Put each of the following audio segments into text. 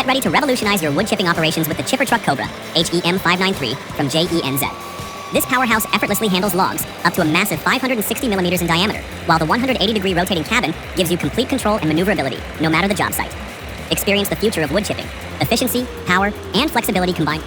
ready to revolutionize your wood chipping operations with the Chipper Truck Cobra, HEM 593 from JENZ. This powerhouse effortlessly handles logs up to a massive 560 millimeters in diameter, while the 180-degree rotating cabin gives you complete control and maneuverability, no matter the job site. Experience the future of wood chipping. Efficiency, power, and flexibility combined.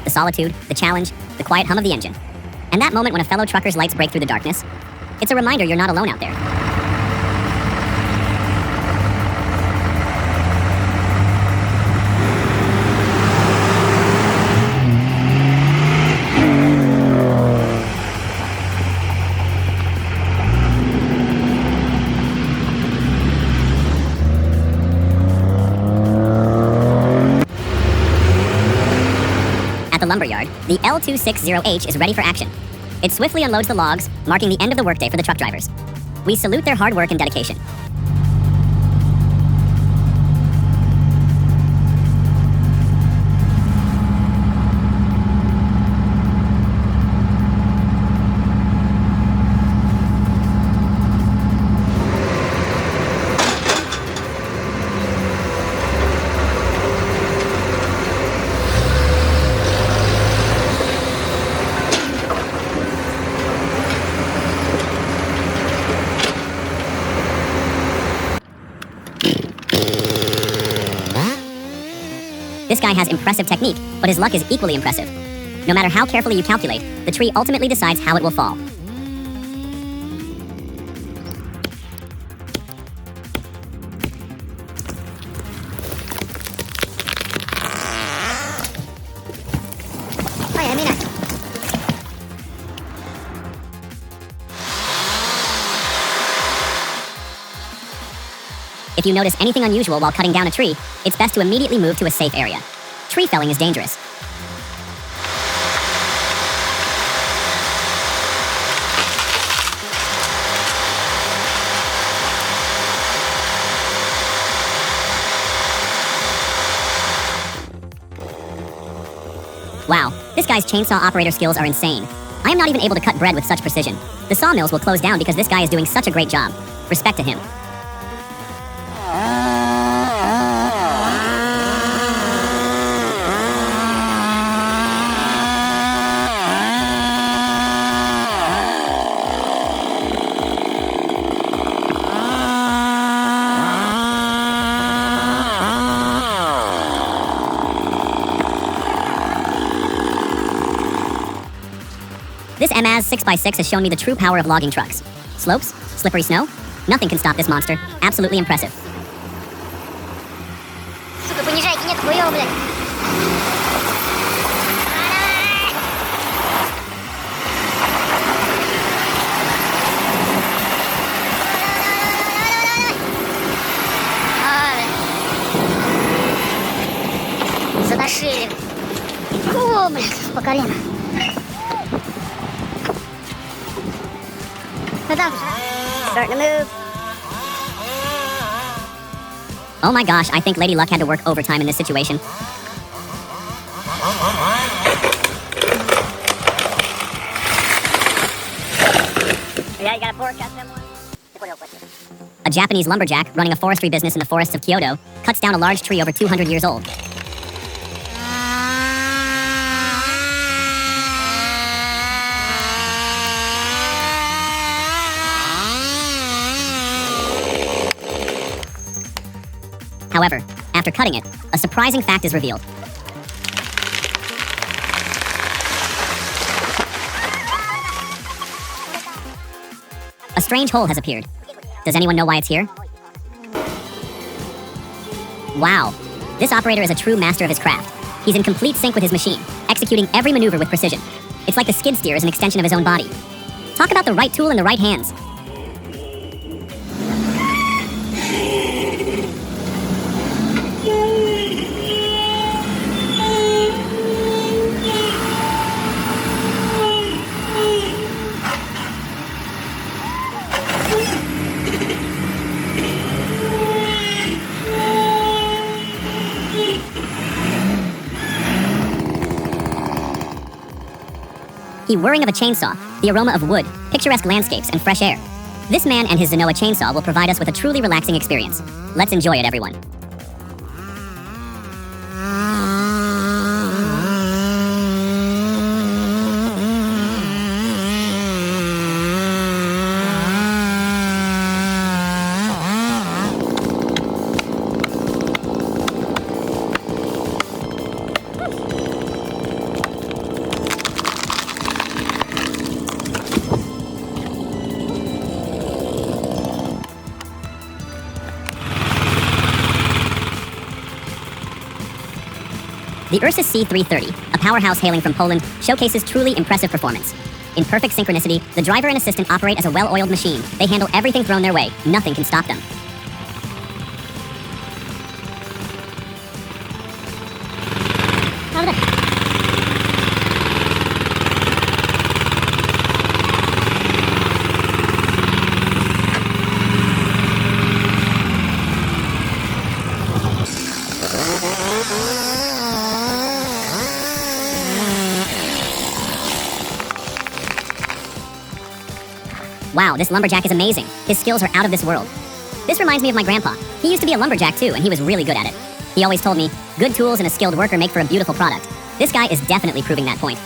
The solitude, the challenge, the quiet hum of the engine. And that moment when a fellow trucker's lights break through the darkness, it's a reminder you're not alone out there. The lumberyard, the L260H is ready for action. It swiftly unloads the logs, marking the end of the workday for the truck drivers. We salute their hard work and dedication. This guy has impressive technique, but his luck is equally impressive. No matter how carefully you calculate, the tree ultimately decides how it will fall. If you notice anything unusual while cutting down a tree, it's best to immediately move to a safe area. Tree felling is dangerous. Wow, this guy's chainsaw operator skills are insane. I am not even able to cut bread with such precision. The sawmills will close down because this guy is doing such a great job. Respect to him. This MAZ 6x6 has shown me the true power of logging trucks. Slopes, slippery snow, nothing can stop this monster. Absolutely impressive. Сука, понижайте, нет хуёва, блядь. Задошили. О, блядь, по колено. Starting to move. Oh my gosh, I think Lady Luck had to work overtime in this situation. Yeah, you gotta forecast them one. A Japanese lumberjack running a forestry business in the forests of Kyoto cuts down a large tree over 200 years old. However, after cutting it, a surprising fact is revealed. A strange hole has appeared. Does anyone know why it's here? Wow, this operator is a true master of his craft. He's in complete sync with his machine, executing every maneuver with precision. It's like the skid steer is an extension of his own body. Talk about the right tool in the right hands. The whirring of a chainsaw, the aroma of wood, picturesque landscapes, and fresh air. This man and his Zenoa chainsaw will provide us with a truly relaxing experience. Let's enjoy it, everyone. The Ursus C330, a powerhouse hailing from Poland, showcases truly impressive performance. In perfect synchronicity, the driver and assistant operate as a well-oiled machine. They handle everything thrown their way. Nothing can stop them. Wow, this lumberjack is amazing. His skills are out of this world. This reminds me of my grandpa. He used to be a lumberjack too, and he was really good at it. He always told me, good tools and a skilled worker make for a beautiful product. This guy is definitely proving that point.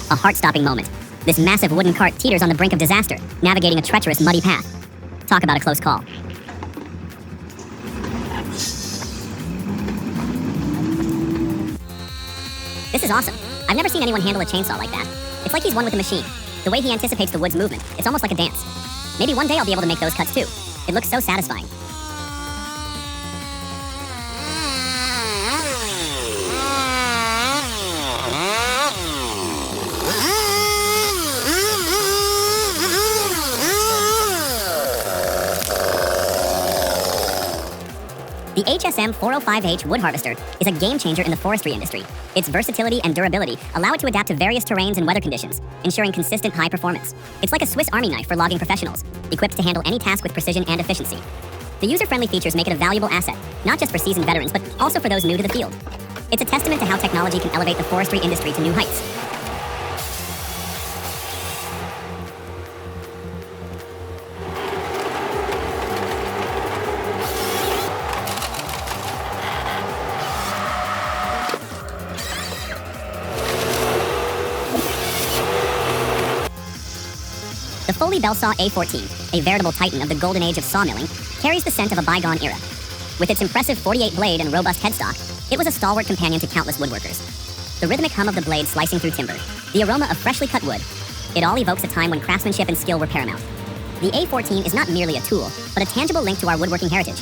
A heart-stopping moment. This massive wooden cart teeters on the brink of disaster, navigating a treacherous, muddy path. Talk about a close call. This is awesome. I've never seen anyone handle a chainsaw like that. It's like he's one with the machine. The way he anticipates the wood's movement, it's almost like a dance. Maybe one day I'll be able to make those cuts too. It looks so satisfying. The HSM 405H wood harvester is a game changer in the forestry industry. Its versatility and durability allow it to adapt to various terrains and weather conditions, ensuring consistent high performance. It's like a Swiss Army knife for logging professionals, equipped to handle any task with precision and efficiency. The user-friendly features make it a valuable asset, not just for seasoned veterans, but also for those new to the field. It's a testament to how technology can elevate the forestry industry to new heights. The Foley Bellsaw A14, a veritable titan of the golden age of sawmilling, carries the scent of a bygone era. With its impressive 48 blade and robust headstock, it was a stalwart companion to countless woodworkers. The rhythmic hum of the blade slicing through timber, the aroma of freshly cut wood, it all evokes a time when craftsmanship and skill were paramount. The A14 is not merely a tool, but a tangible link to our woodworking heritage.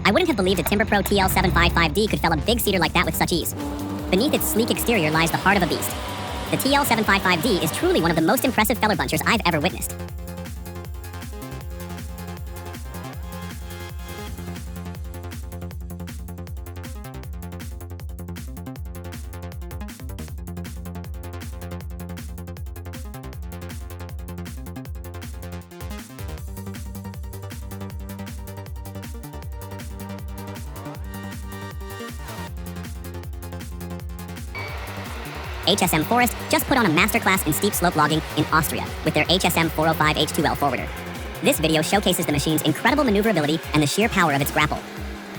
I wouldn't have believed a Timber Pro TL755D could fell a big cedar like that with such ease. Beneath its sleek exterior lies the heart of a beast. The TL755D is truly one of the most impressive feller bunchers I've ever witnessed. HSM Forest just put on a masterclass in steep slope logging in Austria with their HSM 405 H2L forwarder. This video showcases the machine's incredible maneuverability and the sheer power of its grapple.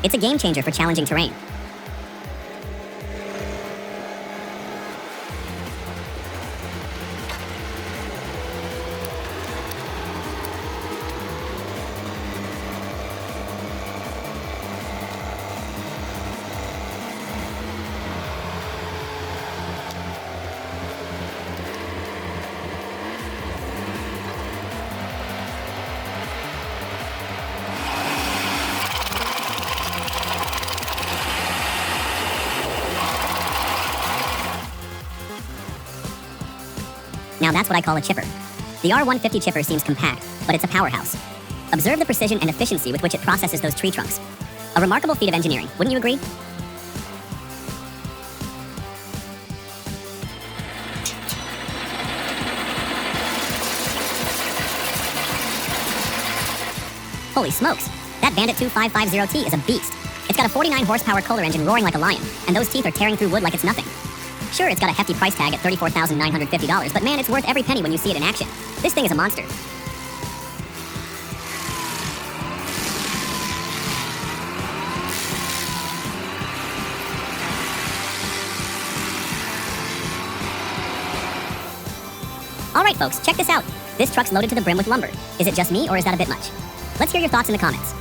It's a game changer for challenging terrain. Now that's what I call a chipper. The R150 chipper seems compact, but it's a powerhouse. Observe the precision and efficiency with which it processes those tree trunks. A remarkable feat of engineering, wouldn't you agree? Holy smokes, that Bandit 2550T is a beast. It's got a 49 horsepower Kohler engine roaring like a lion, and those teeth are tearing through wood like it's nothing. Sure, it's got a hefty price tag at $34,950, but man, it's worth every penny when you see it in action. This thing is a monster. Alright folks, check this out. This truck's loaded to the brim with lumber. Is it just me, or is that a bit much? Let's hear your thoughts in the comments.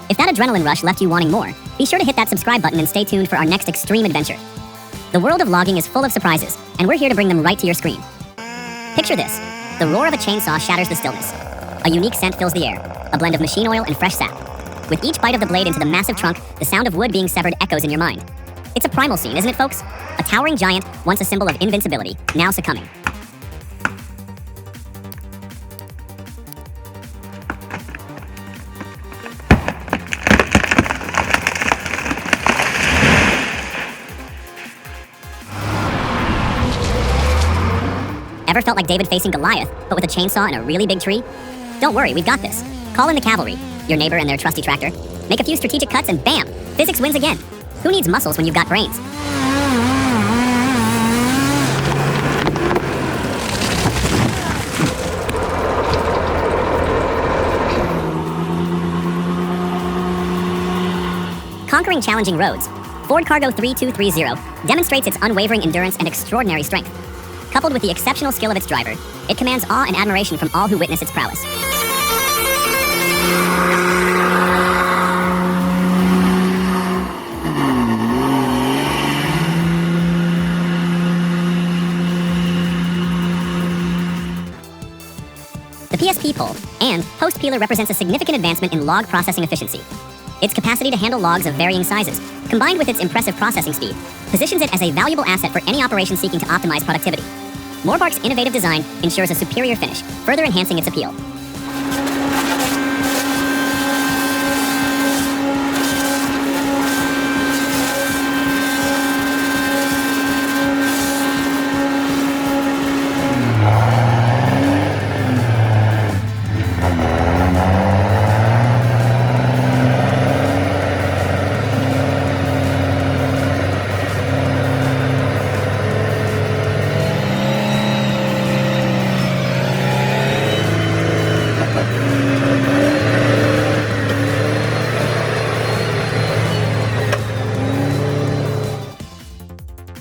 If that adrenaline rush left you wanting more, be sure to hit that subscribe button and stay tuned for our next extreme adventure. The world of logging is full of surprises, and we're here to bring them right to your screen. Picture this. The roar of a chainsaw shatters the stillness. A unique scent fills the air, a blend of machine oil and fresh sap. With each bite of the blade into the massive trunk, the sound of wood being severed echoes in your mind. It's a primal scene, isn't it, folks? A towering giant, once a symbol of invincibility, now succumbing. Ever felt like David facing Goliath, but with a chainsaw and a really big tree? Don't worry, we've got this. Call in the cavalry, your neighbor and their trusty tractor. Make a few strategic cuts and bam! Physics wins again. Who needs muscles when you've got brains? Conquering challenging roads, Ford Cargo 3230 demonstrates its unwavering endurance and extraordinary strength. Coupled with the exceptional skill of its driver, it commands awe and admiration from all who witness its prowess. The PSP pole and post peeler represents a significant advancement in log processing efficiency. Its capacity to handle logs of varying sizes, combined with its impressive processing speed, positions it as a valuable asset for any operation seeking to optimize productivity. Moorbark's innovative design ensures a superior finish, further enhancing its appeal.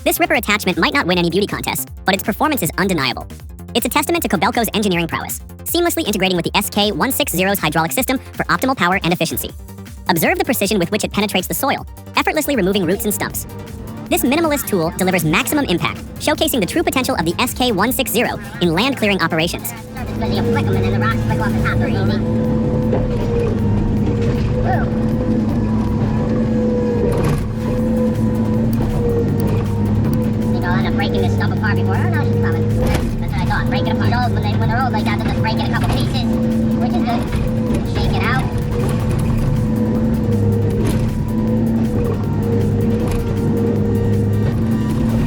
This Ripper attachment might not win any beauty contests, but its performance is undeniable. It's a testament to Kobelco's engineering prowess, seamlessly integrating with the SK160's hydraulic system for optimal power and efficiency. Observe the precision with which it penetrates the soil, effortlessly removing roots and stumps. This minimalist tool delivers maximum impact, showcasing the true potential of the SK160 in land clearing operations. When you flick them and then the rocks flick off the top, they're easy. Woo. I'll end up breaking this stuff apart before. Oh no, she's coming. That's what I thought. Break it apart. Those, when they're old like that, they'll just break it in a couple pieces, which is good. Shake it out.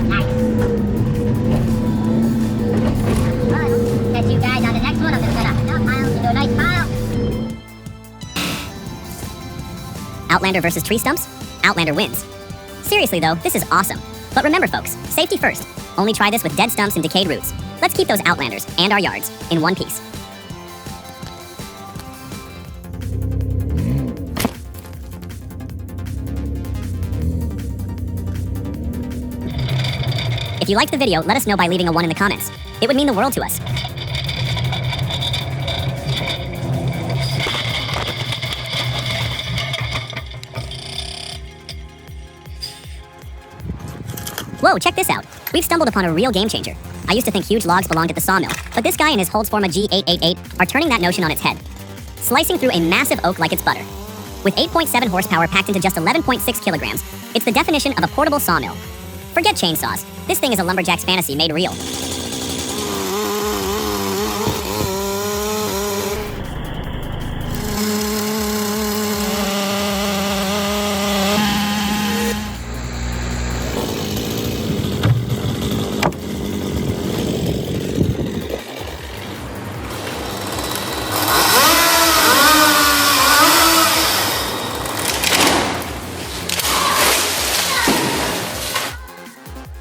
Nice. Well, catch you guys on the next one. I'm just gonna do a nice pile. Outlander versus tree stumps? Outlander wins. Seriously though, this is awesome. But remember folks, safety first. Only try this with dead stumps and decayed roots. Let's keep those Outlanders, and our yards, in one piece. If you liked the video, let us know by leaving a 1 in the comments. It would mean the world to us. Whoa, check this out. We've stumbled upon a real game changer. I used to think huge logs belonged at the sawmill, but this guy and his Holdsforma G888 are turning that notion on its head. Slicing through a massive oak like it's butter. With 8.7 horsepower packed into just 11.6 kilograms, it's the definition of a portable sawmill. Forget chainsaws. This thing is a lumberjack's fantasy made real.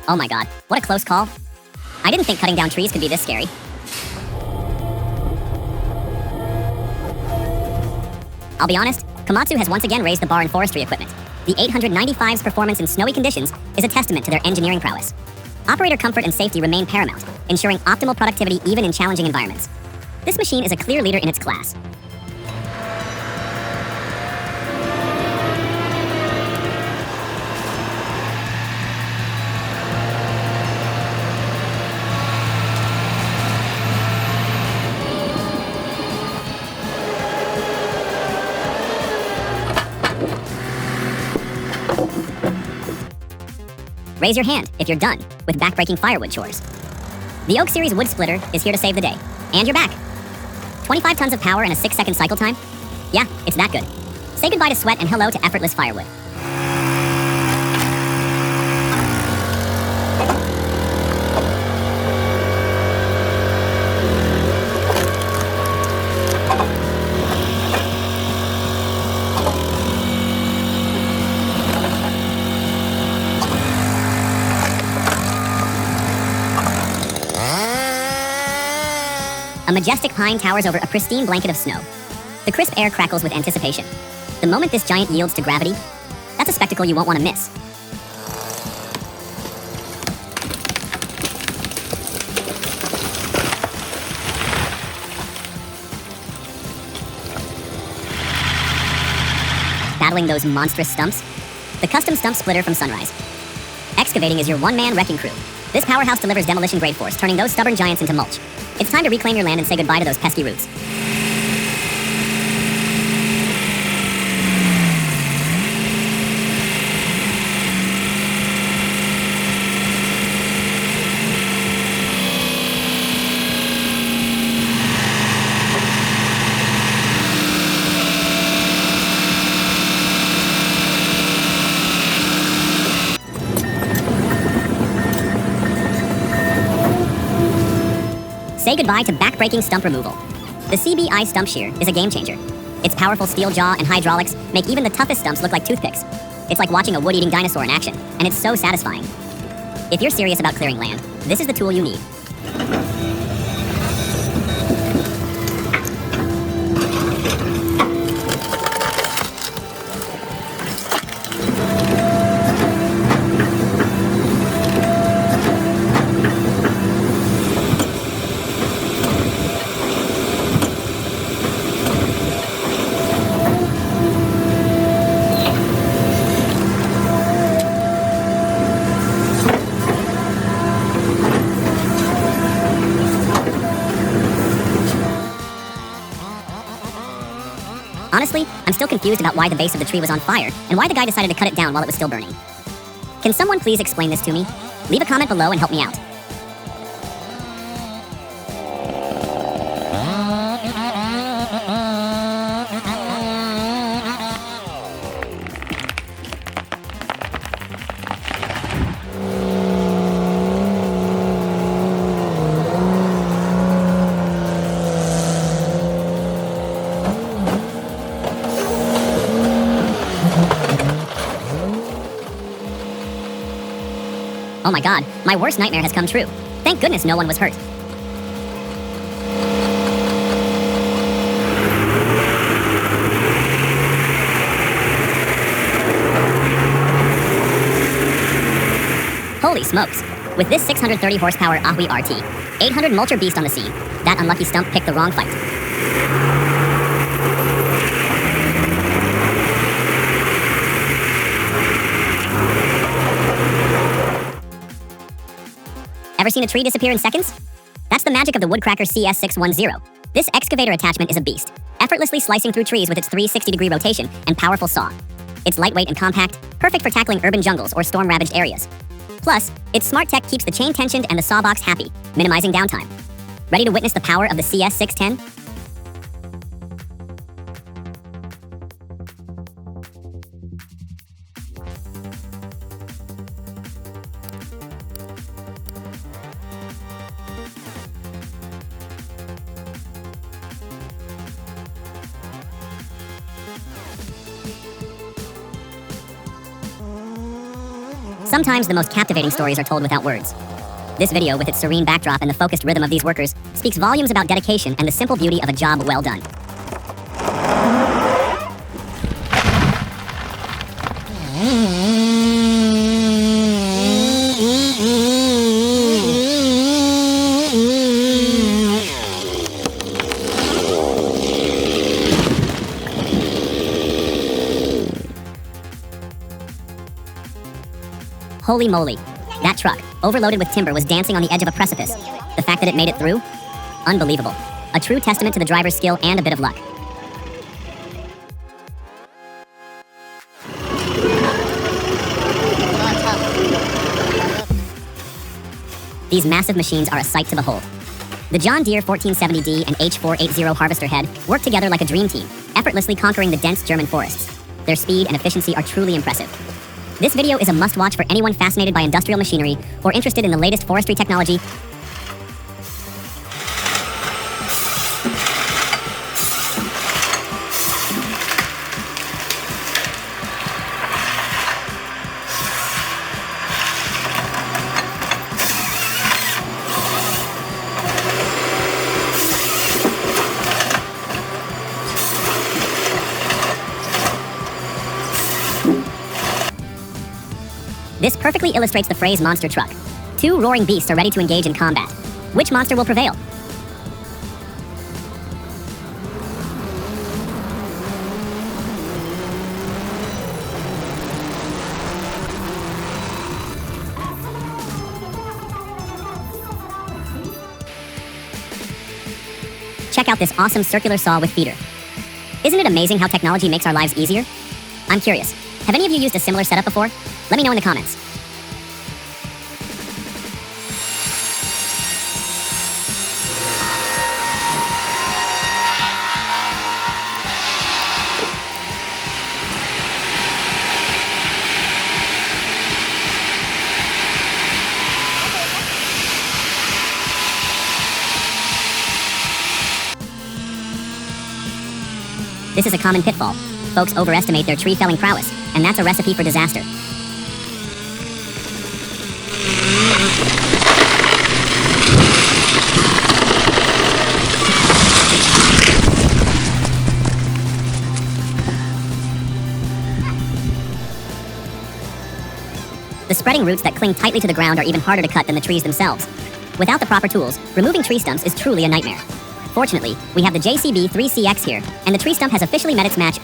Oh my god, what a close call. I didn't think cutting down trees could be this scary. I'll be honest, Komatsu has once again raised the bar in forestry equipment. The 895's performance in snowy conditions is a testament to their engineering prowess. Operator comfort and safety remain paramount, ensuring optimal productivity even in challenging environments. This machine is a clear leader in its class. Raise your hand if you're done with backbreaking firewood chores. The Oak Series Wood Splitter is here to save the day. And you're back. 25 tons of power and a 6-second cycle time? Yeah, it's that good. Say goodbye to sweat and hello to effortless firewood. A majestic pine towers over a pristine blanket of snow. The crisp air crackles with anticipation. The moment this giant yields to gravity, that's a spectacle you won't want to miss. Battling those monstrous stumps? The custom stump splitter from Sunrise. Excavating is your one-man wrecking crew. This powerhouse delivers demolition-grade force, turning those stubborn giants into mulch. It's time to reclaim your land and say goodbye to those pesky roots. Say goodbye to back-breaking stump removal. The CBI stump shear is a game changer. Its powerful steel jaw and hydraulics make even the toughest stumps look like toothpicks. It's like watching a wood-eating dinosaur in action, and it's so satisfying. If you're serious about clearing land, this is the tool you need. Honestly, I'm still confused about why the base of the tree was on fire, and why the guy decided to cut it down while it was still burning. Can someone please explain this to me? Leave a comment below and help me out. Oh my god, my worst nightmare has come true. Thank goodness no one was hurt. Holy smokes. With this 630 horsepower Ahui RT, 800 Mulcher beast on the scene, that unlucky stump picked the wrong fight. Ever seen a tree disappear in seconds? That's the magic of the Woodcracker CS610. This excavator attachment is a beast, effortlessly slicing through trees with its 360-degree rotation and powerful saw. It's lightweight and compact, perfect for tackling urban jungles or storm-ravaged areas. Plus, its smart tech keeps the chain tensioned and the sawbox happy, minimizing downtime. Ready to witness the power of the CS610? Sometimes the most captivating stories are told without words. This video, with its serene backdrop and the focused rhythm of these workers, speaks volumes about dedication and the simple beauty of a job well done. Holy moly. That truck, overloaded with timber, was dancing on the edge of a precipice. The fact that it made it through? Unbelievable. A true testament to the driver's skill and a bit of luck. These massive machines are a sight to behold. The John Deere 1470D and H480 harvester head work together like a dream team, effortlessly conquering the dense German forests. Their speed and efficiency are truly impressive. This video is a must-watch for anyone fascinated by industrial machinery or interested in the latest forestry technology. This perfectly illustrates the phrase monster truck. Two roaring beasts are ready to engage in combat. Which monster will prevail? Check out this awesome circular saw with feeder. Isn't it amazing how technology makes our lives easier? I'm curious, have any of you used a similar setup before? Let me know in the comments. This is a common pitfall. Folks overestimate their tree-felling prowess, and that's a recipe for disaster. The spreading roots that cling tightly to the ground are even harder to cut than the trees themselves. Without the proper tools, removing tree stumps is truly a nightmare. Fortunately, we have the JCB 3CX here, and the tree stump has officially met its match.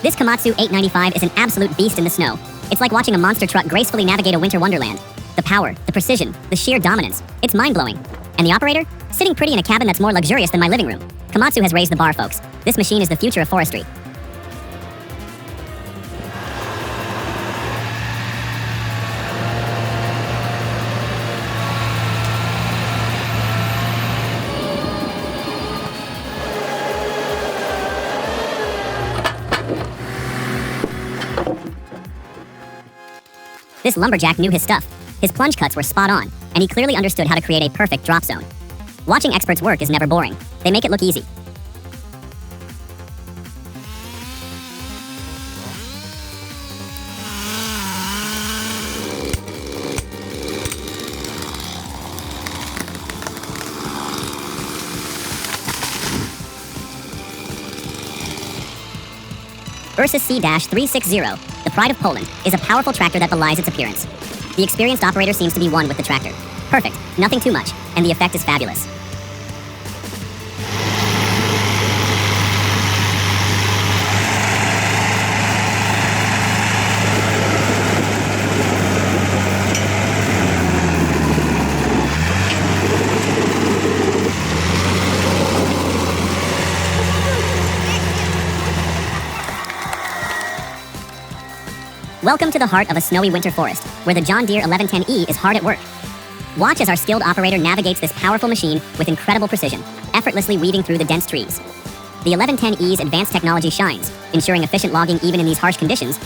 This Komatsu 895 is an absolute beast in the snow. It's like watching a monster truck gracefully navigate a winter wonderland. The power, the precision, the sheer dominance. It's mind-blowing. And the operator? Sitting pretty in a cabin that's more luxurious than my living room. Komatsu has raised the bar, folks. This machine is the future of forestry. This lumberjack knew his stuff. His plunge cuts were spot on, and he clearly understood how to create a perfect drop zone. Watching experts work is never boring. They make it look easy. Ursus C-360, the pride of Poland, is a powerful tractor that belies its appearance. The experienced operator seems to be one with the tractor. Perfect, nothing too much, and the effect is fabulous. Welcome to the heart of a snowy winter forest, where the John Deere 1110E is hard at work. Watch as our skilled operator navigates this powerful machine with incredible precision, effortlessly weaving through the dense trees. The 1110E's advanced technology shines, ensuring efficient logging even in these harsh conditions.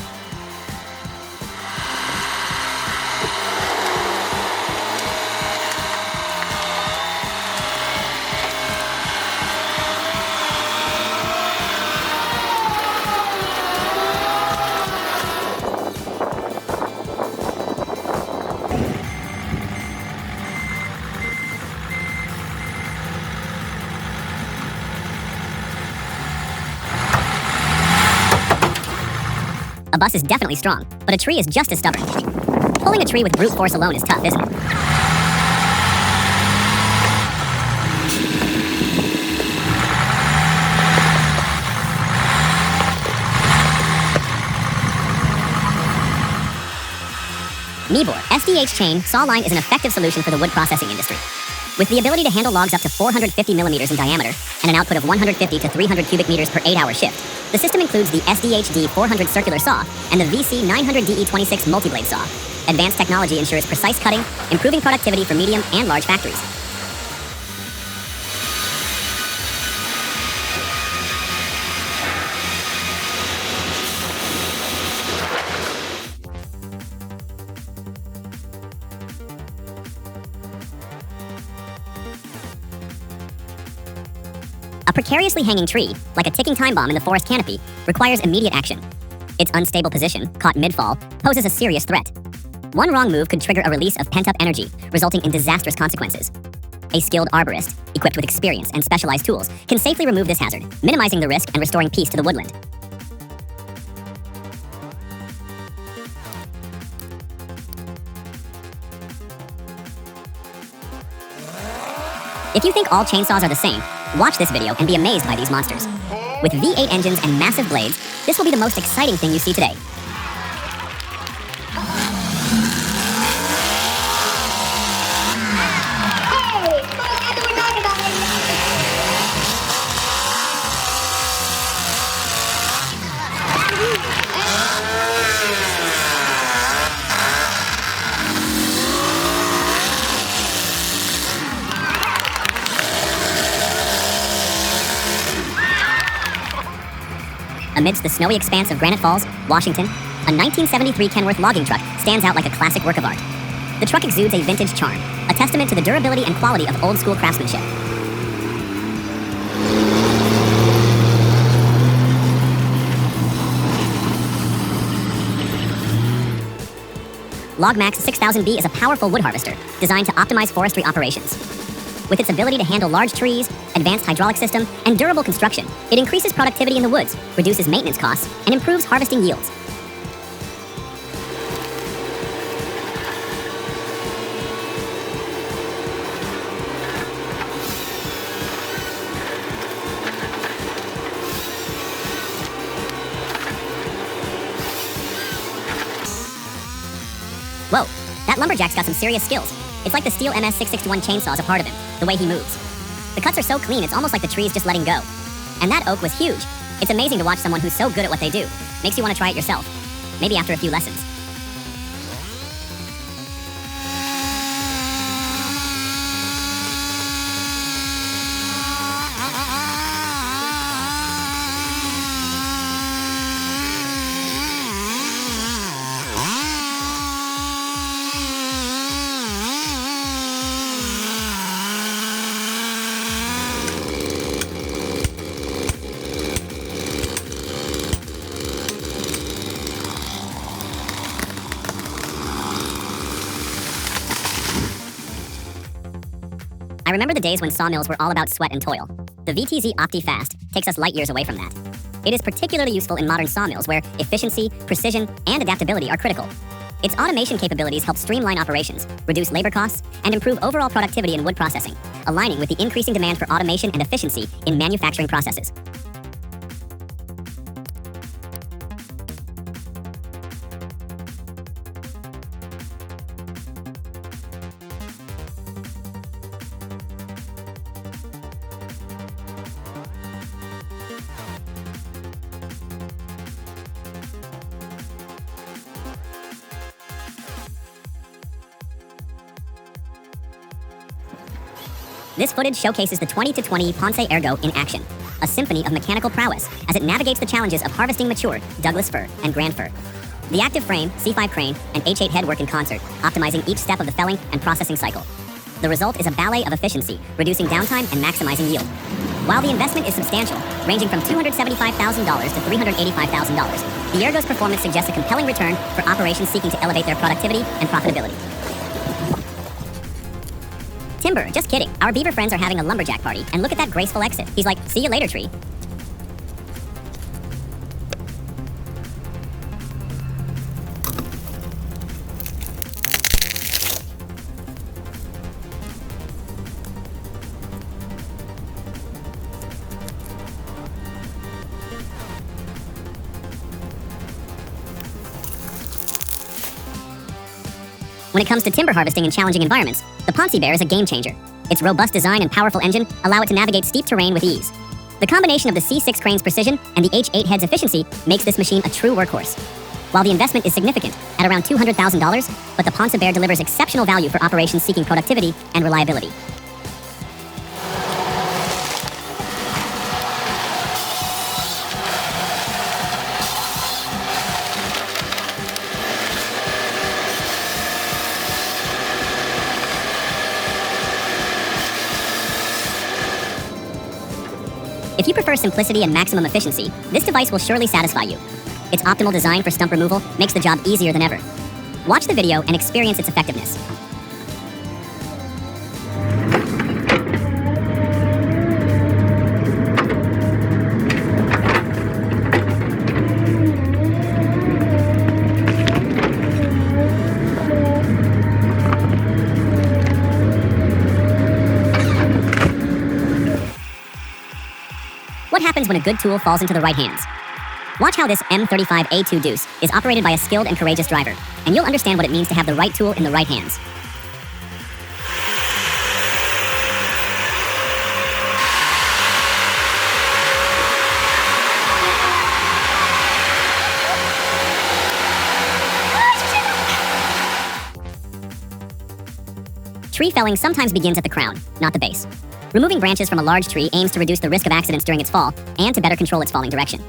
A bus is definitely strong, but a tree is just as stubborn. Pulling a tree with brute force alone is tough, isn't it? Nibor SDH chain saw line is an effective solution for the wood processing industry. With the ability to handle logs up to 450 millimeters in diameter and an output of 150 to 300 cubic meters per 8-hour shift, the system includes the SDH-D 400 circular saw and the VC 900 DE26 multi-blade saw. Advanced technology ensures precise cutting, improving productivity for medium and large factories. A precariously hanging tree, like a ticking time bomb in the forest canopy, requires immediate action. Its unstable position, caught mid-fall, poses a serious threat. One wrong move could trigger a release of pent-up energy, resulting in disastrous consequences. A skilled arborist, equipped with experience and specialized tools, can safely remove this hazard, minimizing the risk and restoring peace to the woodland. If you think all chainsaws are the same, watch this video and be amazed by these monsters. With V8 engines and massive blades, this will be the most exciting thing you see today. Amidst the snowy expanse of Granite Falls, Washington, a 1973 Kenworth logging truck stands out like a classic work of art. The truck exudes a vintage charm, a testament to the durability and quality of old-school craftsmanship. LogMax 6000B is a powerful wood harvester designed to optimize forestry operations. With its ability to handle large trees, advanced hydraulic system, and durable construction, it increases productivity in the woods, reduces maintenance costs, and improves harvesting yields. Whoa, that lumberjack's got some serious skills. It's like the steel MS-661 chainsaw is a part of him, the way he moves. The cuts are so clean, it's almost like the tree's just letting go. And that oak was huge. It's amazing to watch someone who's so good at what they do. Makes you want to try it yourself. Maybe after a few lessons. I remember the days when sawmills were all about sweat and toil. The VTZ OptiFast takes us light years away from that. It is particularly useful in modern sawmills where efficiency, precision, and adaptability are critical. Its automation capabilities help streamline operations, reduce labor costs, and improve overall productivity in wood processing, aligning with the increasing demand for automation and efficiency in manufacturing processes. This footage showcases the 20-20 Ponce Ergo in action, a symphony of mechanical prowess as it navigates the challenges of harvesting mature Douglas fir and grand fir. The active frame, C5 crane, and H8 head work in concert, optimizing each step of the felling and processing cycle. The result is a ballet of efficiency, reducing downtime and maximizing yield. While the investment is substantial, ranging from $275,000 to $385,000, the Ergo's performance suggests a compelling return for operations seeking to elevate their productivity and profitability. Timber, just kidding. Our beaver friends are having a lumberjack party, and look at that graceful exit. He's like, see you later, tree. When it comes to timber harvesting in challenging environments, the Ponce Bear is a game changer. Its robust design and powerful engine allow it to navigate steep terrain with ease. The combination of the C6 crane's precision and the H8 head's efficiency makes this machine a true workhorse. While the investment is significant, at around $200,000, but the Ponce Bear delivers exceptional value for operations seeking productivity and reliability. If you prefer simplicity and maximum efficiency, this device will surely satisfy you. Its optimal design for stump removal makes the job easier than ever. Watch the video and experience its effectiveness. What happens when a good tool falls into the right hands? Watch how this M35A2 Deuce is operated by a skilled and courageous driver, and you'll understand what it means to have the right tool in the right hands. Tree felling sometimes begins at the crown, not the base. Removing branches from a large tree aims to reduce the risk of accidents during its fall and to better control its falling direction.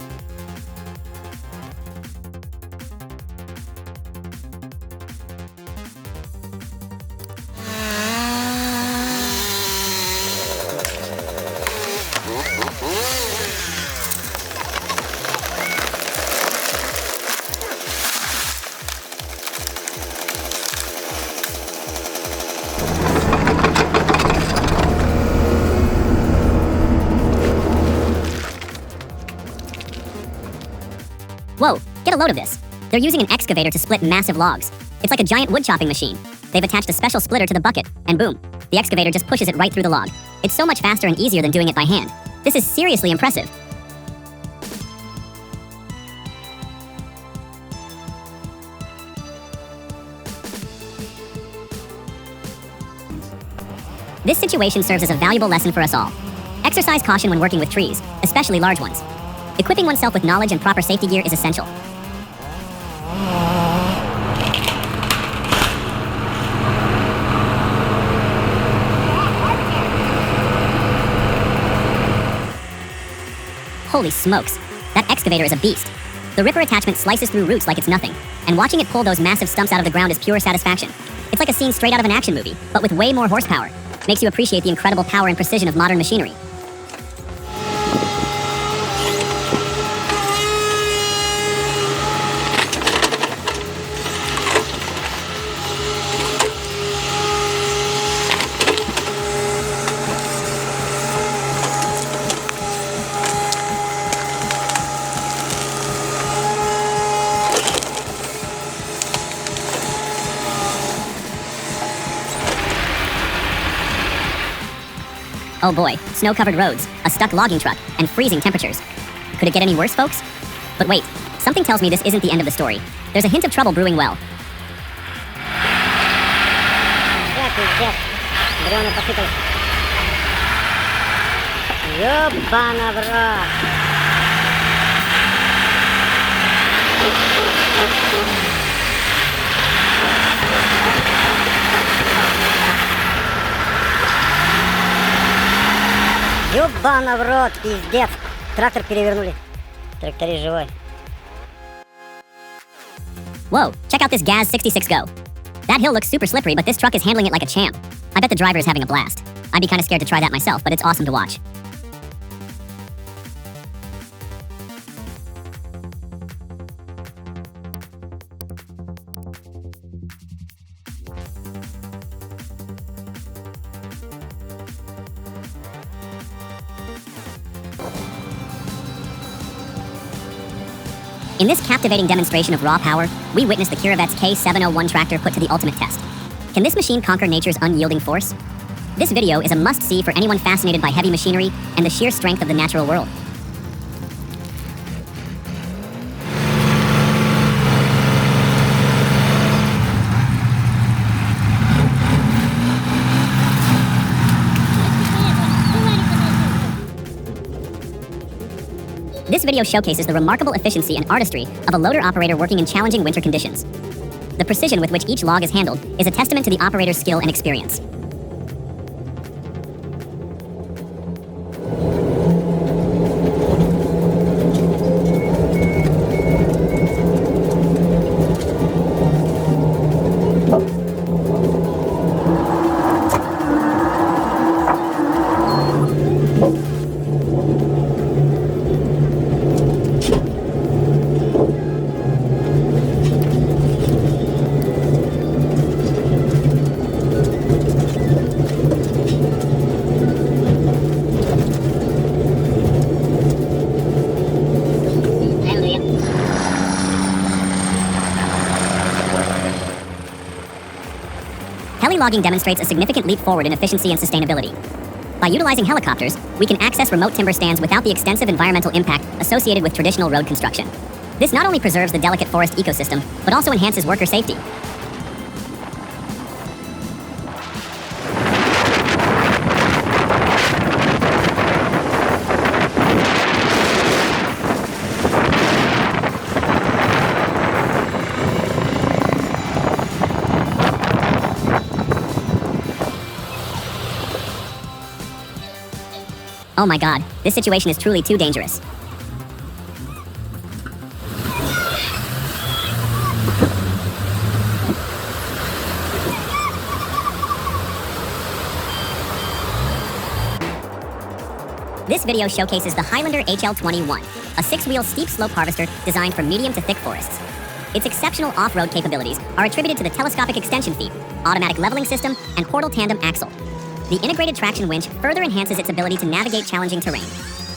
Whoa, get a load of this. They're using an excavator to split massive logs. It's like a giant wood chopping machine. They've attached a special splitter to the bucket, and boom, the excavator just pushes it right through the log. It's so much faster and easier than doing it by hand. This is seriously impressive. This situation serves as a valuable lesson for us all. Exercise caution when working with trees, especially large ones. Equipping oneself with knowledge and proper safety gear is essential. Holy smokes, that excavator is a beast. The ripper attachment slices through roots like it's nothing, and watching it pull those massive stumps out of the ground is pure satisfaction. It's like a scene straight out of an action movie, but with way more horsepower. Makes you appreciate the incredible power and precision of modern machinery. Oh boy, snow-covered roads, a stuck logging truck, and freezing temperatures. Could it get any worse, folks? But wait, something tells me this isn't the end of the story. There's a hint of trouble brewing well. Ёбана в рот! Ёбана в рот, пиздец! Трактор перевернули. Тракторист живой. Whoa, check out this Gaz 66 Go. That hill looks super slippery, but this truck is handling it like a champ. I bet the driver is having a blast. I'd be kind of scared to try that myself, but it's awesome to watch. In this captivating demonstration of raw power, we witness the Kiravet's K701 tractor put to the ultimate test. Can this machine conquer nature's unyielding force? This video is a must-see for anyone fascinated by heavy machinery and the sheer strength of the natural world. This video showcases the remarkable efficiency and artistry of a loader operator working in challenging winter conditions. The precision with which each log is handled is a testament to the operator's skill and experience. Heli-logging demonstrates a significant leap forward in efficiency and sustainability. By utilizing helicopters, we can access remote timber stands without the extensive environmental impact associated with traditional road construction. This not only preserves the delicate forest ecosystem, but also enhances worker safety. Oh my god, this situation is truly too dangerous. This video showcases the Highlander HL21, a six-wheel steep slope harvester designed for medium to thick forests. Its exceptional off-road capabilities are attributed to the telescopic extension feet, automatic leveling system, and portal tandem axle. The integrated traction winch further enhances its ability to navigate challenging terrain.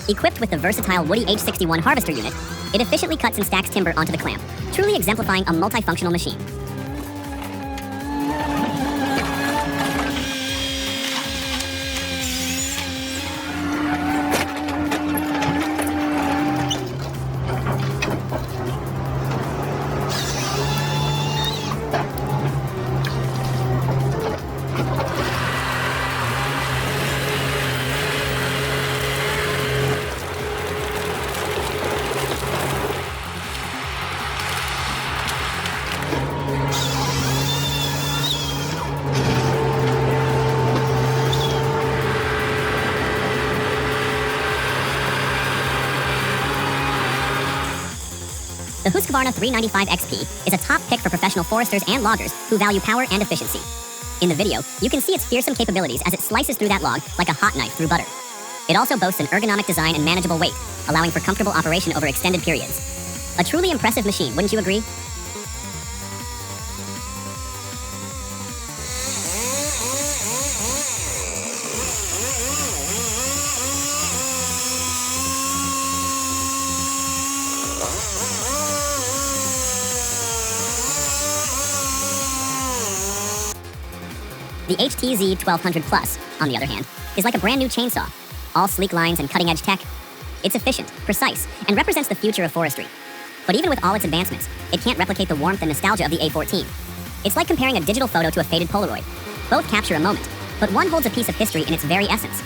Equipped with the versatile Woody H61 harvester unit, it efficiently cuts and stacks timber onto the clamp, truly exemplifying a multifunctional machine. The Husqvarna 395 XP is a top pick for professional foresters and loggers who value power and efficiency. In the video, you can see its fearsome capabilities as it slices through that log like a hot knife through butter. It also boasts an ergonomic design and manageable weight, allowing for comfortable operation over extended periods. A truly impressive machine, wouldn't you agree? The HTZ 1200 Plus, on the other hand, is is like a brand new chainsaw, all sleek lines and cutting-edge tech. It's efficient, precise, and represents the future of forestry. But even with all its advancements, it can't replicate the warmth and nostalgia of the A14. It's like comparing a digital photo to a faded Polaroid. Both capture a moment, but one holds a piece of history in its very essence.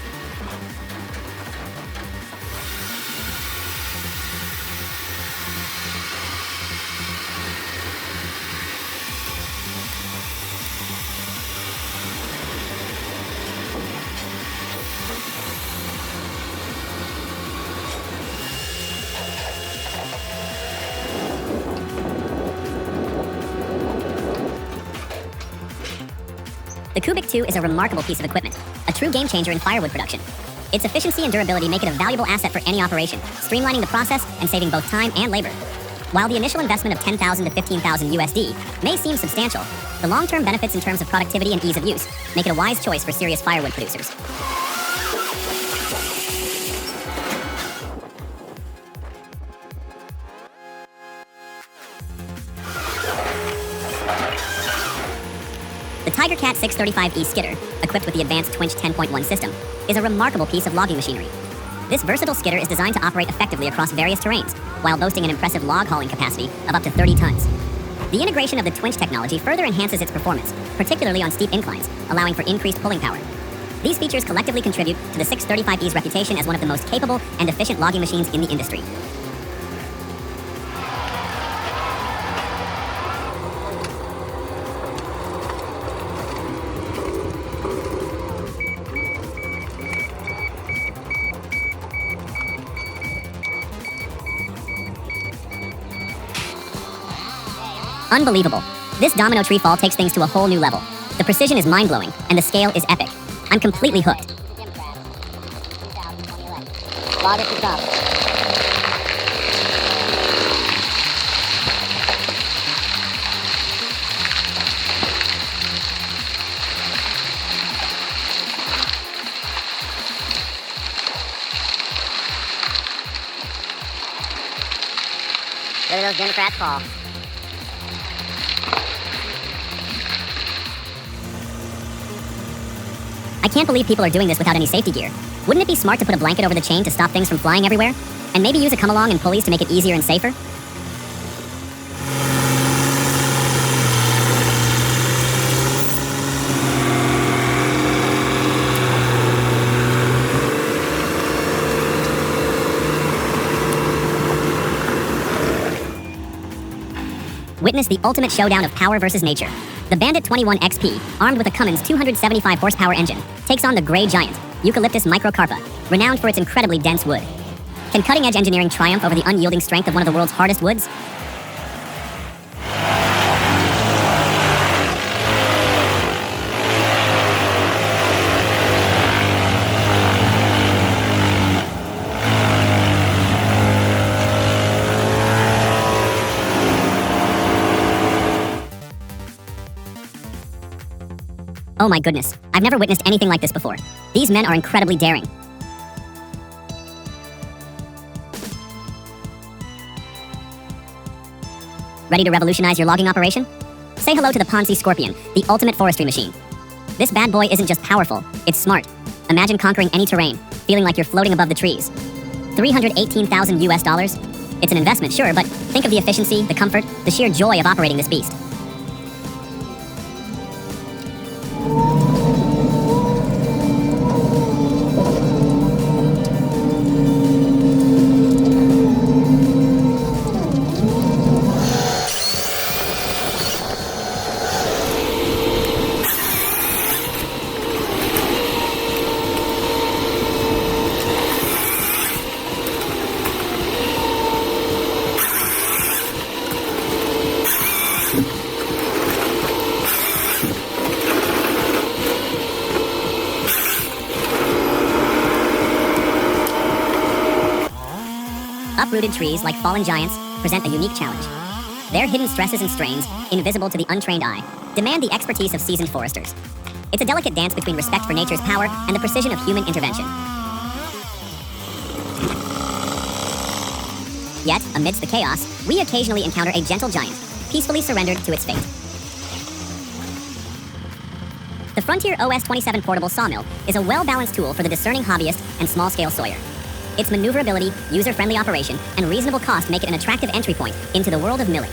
The Kubik 2 is a remarkable piece of equipment, a true game changer in firewood production. Its efficiency and durability make it a valuable asset for any operation, streamlining the process and saving both time and labor. While the initial investment of $10,000 to $15,000 USD may seem substantial, the long-term benefits in terms of productivity and ease of use make it a wise choice for serious firewood producers. The Tiger Cat 635E skidder, equipped with the advanced Twinch 10.1 system, is a remarkable piece of logging machinery. This versatile skidder is designed to operate effectively across various terrains, while boasting an impressive log hauling capacity of up to 30 tons. The integration of the Twinch technology further enhances its performance, particularly on steep inclines, allowing for increased pulling power. These features collectively contribute to the 635E's reputation as one of the most capable and efficient logging machines in the industry. Unbelievable. This domino tree fall takes things to a whole new level. The precision is mind-blowing, and the scale is epic. I'm completely hooked. Log at the top. Look at those Democrats fall. I can't believe people are doing this without any safety gear. Wouldn't it be smart to put a blanket over the chain to stop things from flying everywhere? And maybe use a come-along and pulleys to make it easier and safer? Witness the ultimate showdown of power versus nature. The Bandit 21 XP, armed with a Cummins 275 horsepower engine, takes on the Grey Giant, Eucalyptus microcarpa, renowned for its incredibly dense wood. Can cutting-edge engineering triumph over the unyielding strength of one of the world's hardest woods? Oh my goodness, I've never witnessed anything like this before. These men are incredibly daring. Ready to revolutionize your logging operation? Say hello to the Ponzi Scorpion, the ultimate forestry machine. This bad boy isn't just powerful, it's smart. Imagine conquering any terrain, feeling like you're floating above the trees. $318,000 US. It's an investment, sure, but think of the efficiency, the comfort, the sheer joy of operating this beast. Uprooted trees, like fallen giants, present a unique challenge. Their hidden stresses and strains, invisible to the untrained eye, demand the expertise of seasoned foresters. It's a delicate dance between respect for nature's power and the precision of human intervention. Yet, amidst the chaos, we occasionally encounter a gentle giant, peacefully surrendered to its fate. The Frontier OS-27 portable sawmill is a well-balanced tool for the discerning hobbyist and small-scale sawyer. Its maneuverability, user-friendly operation, and reasonable cost make it an attractive entry point into the world of milling.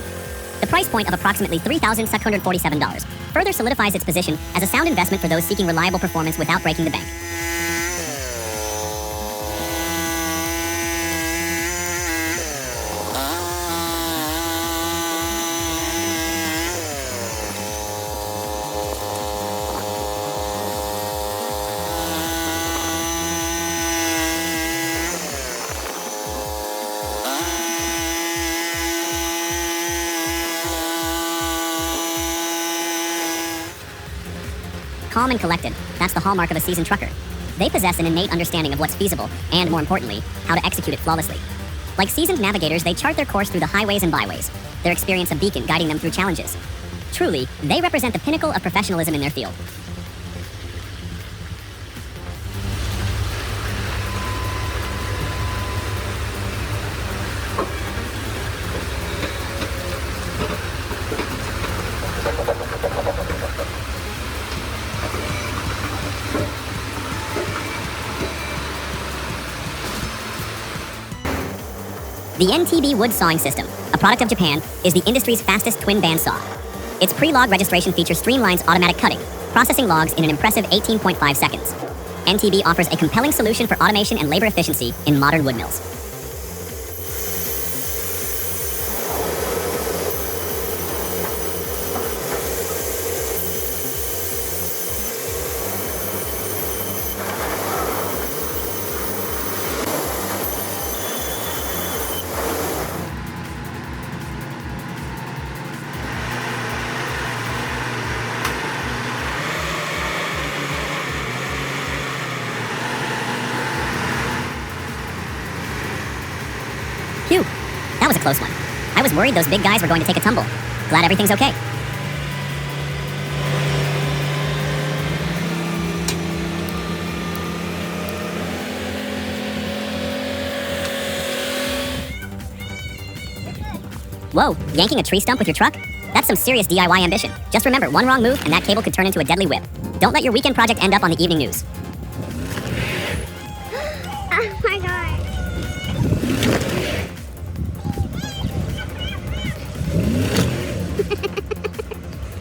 The price point of approximately $3,647 further solidifies its position as a sound investment for those seeking reliable performance without breaking the bank. Calm and collected, that's the hallmark of a seasoned trucker. They possess an innate understanding of what's feasible, and more importantly, how to execute it flawlessly. Like seasoned navigators, they chart their course through the highways and byways, their experience a beacon guiding them through challenges. Truly, they represent the pinnacle of professionalism in their field. The NTB wood sawing system, a product of Japan, is the industry's fastest twin band saw. Its pre-log registration feature streamlines automatic cutting, processing logs in an impressive 18.5 seconds. NTB offers a compelling solution for automation and labor efficiency in modern wood mills. Phew, that was a close one. I was worried those big guys were going to take a tumble. Glad everything's okay. Whoa, yanking a tree stump with your truck? That's some serious DIY ambition. Just remember, one wrong move and that cable could turn into a deadly whip. Don't let your weekend project end up on the evening news. Oh my god.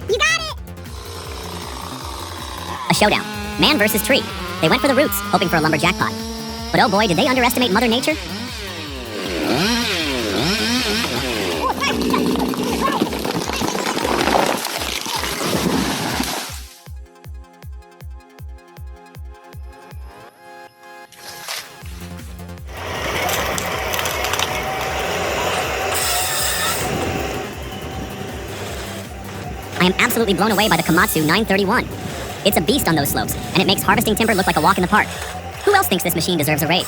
You got it! A showdown. Man versus tree. They went for the roots, hoping for a lumber jackpot. But oh boy, did they underestimate Mother Nature? I am absolutely blown away by the Komatsu 931. It's a beast on those slopes, and it makes harvesting timber look like a walk in the park. Who else thinks this machine deserves a raise?